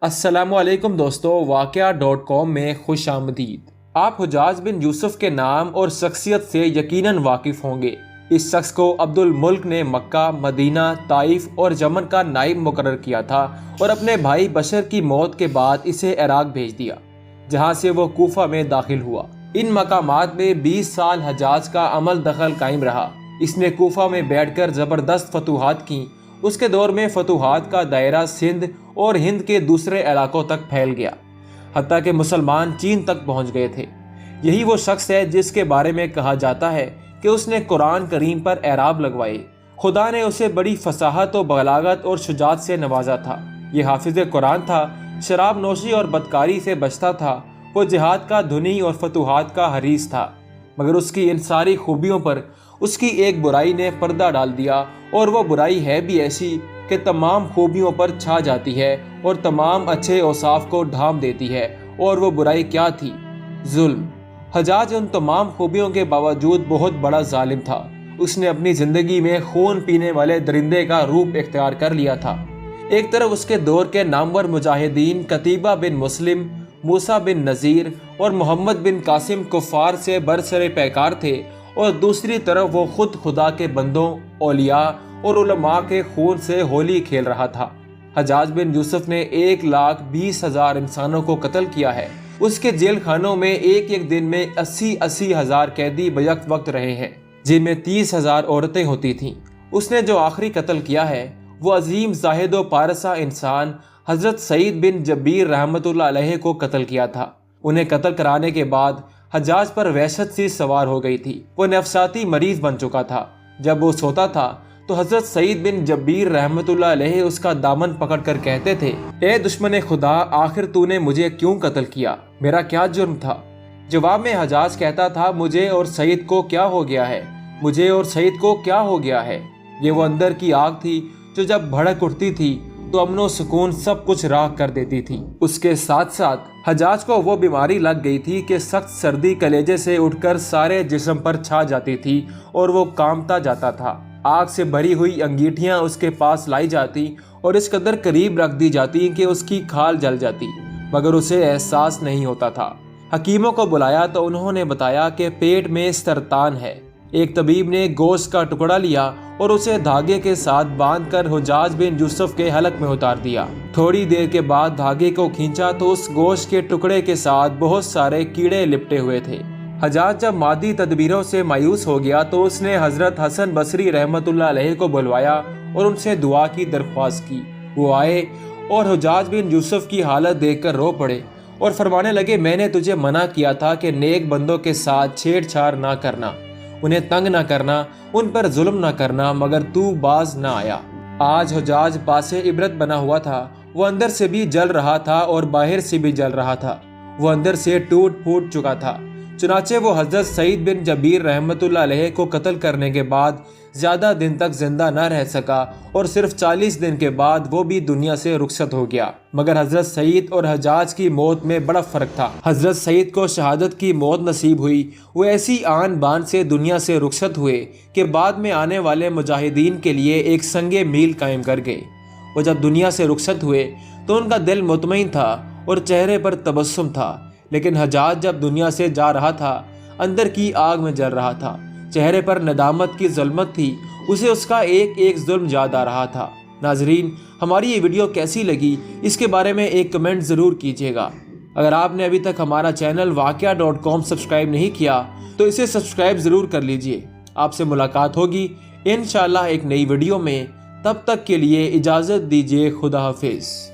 السلام علیکم دوستو، واقعہ.com میں خوش آمدید۔ آپ حجاج بن یوسف کے نام اور شخصیت سے یقیناً واقف ہوں گے۔ اس شخص کو عبد الملک نے مکہ، مدینہ، طائف اور یمن کا نائب مقرر کیا تھا اور اپنے بھائی بشر کی موت کے بعد اسے عراق بھیج دیا، جہاں سے وہ کوفہ میں داخل ہوا۔ ان مقامات میں 20 سال حجاج کا عمل دخل قائم رہا۔ اس نے کوفہ میں بیٹھ کر زبردست فتوحات کیں۔ اس کے دور میں فتوحات کا دائرہ سندھ اور ہند کے دوسرے علاقوں تک پھیل گیا، حتیٰ کہ مسلمان چین تک پہنچ گئے تھے۔ یہی وہ شخص ہے جس کے بارے میں کہا جاتا ہے کہ اس نے قرآن کریم پر اعراب لگوائے۔ خدا نے اسے بڑی فصاحت و بلاغت اور شجاعت سے نوازا تھا۔ یہ حافظ قرآن تھا، شراب نوشی اور بدکاری سے بچتا تھا۔ وہ جہاد کا دھنی اور فتوحات کا حریص تھا، مگر اس کی ان ساری خوبیوں پر اس کی ایک برائی نے پردہ ڈال دیا، اور وہ برائی ہے بھی ایسی کہ تمام خوبیوں پر چھا جاتی ہے اور تمام اچھے اوصاف کو ڈھانپ دیتی ہے۔ اور وہ برائی کیا تھی؟ ظلم۔ حجاج ان تمام خوبیوں کے باوجود بہت بڑا ظالم تھا۔ اس نے اپنی زندگی میں خون پینے والے درندے کا روپ اختیار کر لیا تھا۔ ایک طرف اس کے دور کے نامور مجاہدین قتیبہ بن مسلم، موسیٰ بن نذیر اور محمد بن قاسم کفار سے برسر پیکار تھے، اور دوسری طرف وہ خود خدا کے بندوں، اولیاء اور علماء کے خون سے ہولی کھیل رہا تھا۔ حجاج بن یوسف نے 1,20,000 انسانوں کو قتل کیا ہے۔ اس کے جیل خانوں میں ایک دن میں 80 ہزار قیدی بیک وقت رہے ہیں، جن میں 30,000 عورتیں ہوتی تھیں۔ اس نے جو آخری قتل کیا ہے وہ عظیم زاہد و پارسا انسان حضرت سعید بن جبیر رحمۃ اللہ علیہ کو قتل کیا تھا۔ انہیں قتل کرانے کے بعد حجاج پر وحشت سی سوار ہو گئی تھی۔ وہ نفساتی مریض بن چکا تھا۔ جب وہ سوتا تھا تو حضرت سعید بن جبیر رحمۃ اللہ علیہ اس کا دامن پکڑ کر کہتے تھے، اے دشمن خدا، آخر تو نے مجھے کیوں قتل کیا؟ میرا کیا جرم تھا؟ جواب میں حجاج کہتا تھا، مجھے اور سعید کو کیا ہو گیا ہے؟ مجھے اور سعید کو کیا ہو گیا ہے؟ یہ وہ اندر کی آگ تھی جو جب بھڑک اٹھتی تھی تو امن و سکون سب کچھ راکھ کر دیتی تھی۔ اس کے ساتھ ساتھ حجاج کو وہ بیماری لگ گئی تھی کہ سخت سردی کلیجے سے اٹھ کر سارے جسم پر چھا جاتی تھی اور وہ کانپتا جاتا تھا۔ آگ سے بھری ہوئی انگیٹھیاں اس کے پاس لائی جاتی اور اس قدر قریب رکھ دی جاتی کہ اس کی کھال جل جاتی، مگر اسے احساس نہیں ہوتا تھا۔ حکیموں کو بلایا تو انہوں نے بتایا کہ پیٹ میں سرطان ہے۔ ایک طبیب نے گوشت کا ٹکڑا لیا اور اسے دھاگے کے ساتھ باندھ کر حجاج بن یوسف کے حلق میں اتار دیا۔ تھوڑی دیر کے بعد دھاگے کو کھینچا تو اس گوشت کے ٹکڑے کے ساتھ بہت سارے کیڑے لپٹے ہوئے تھے۔ حجاج جب مادی تدبیروں سے مایوس ہو گیا تو اس نے حضرت حسن بصری رحمۃ اللہ علیہ کو بلوایا اور ان سے دعا کی درخواست کی۔ وہ آئے اور حجاج بن یوسف کی حالت دیکھ کر رو پڑے اور فرمانے لگے، میں نے تجھے منع کیا تھا کہ نیک بندوں کے ساتھ چھیڑ چھاڑ نہ کرنا، انہیں تنگ نہ کرنا، ان پر ظلم نہ کرنا، مگر تو باز نہ آیا۔ آج حجاج باعث عبرت بنا ہوا تھا۔ وہ اندر سے بھی جل رہا تھا اور باہر سے بھی جل رہا تھا۔ وہ اندر سے ٹوٹ پھوٹ چکا تھا۔ چنانچہ وہ حضرت سعید بن جبیر رحمۃ اللہ علیہ کو قتل کرنے کے بعد زیادہ دن تک زندہ نہ رہ سکا اور صرف 40 دن کے بعد وہ بھی دنیا سے رخصت ہو گیا۔ مگر حضرت سعید اور حجاج کی موت میں بڑا فرق تھا۔ حضرت سعید کو شہادت کی موت نصیب ہوئی۔ وہ ایسی آن بان سے دنیا سے رخصت ہوئے کہ بعد میں آنے والے مجاہدین کے لیے ایک سنگ میل قائم کر گئے۔ وہ جب دنیا سے رخصت ہوئے تو ان کا دل مطمئن تھا اور چہرے پر تبسم تھا، لیکن حجاج جب دنیا سے جا رہا تھا اندر کی آگ میں جل رہا تھا۔ چہرے پر ندامت کی ظلمت تھی، اسے اس کا ایک ظلم یاد آ رہا تھا۔ ناظرین، ہماری یہ ویڈیو کیسی لگی اس کے بارے میں ایک کمنٹ ضرور کیجیے گا۔ اگر آپ نے ابھی تک ہمارا چینل واقعہ.com سبسکرائب نہیں کیا تو اسے سبسکرائب ضرور کر لیجیے۔ آپ سے ملاقات ہوگی انشاءاللہ ایک نئی ویڈیو میں۔ تب تک کے لیے اجازت دیجیے۔ خدا حافظ۔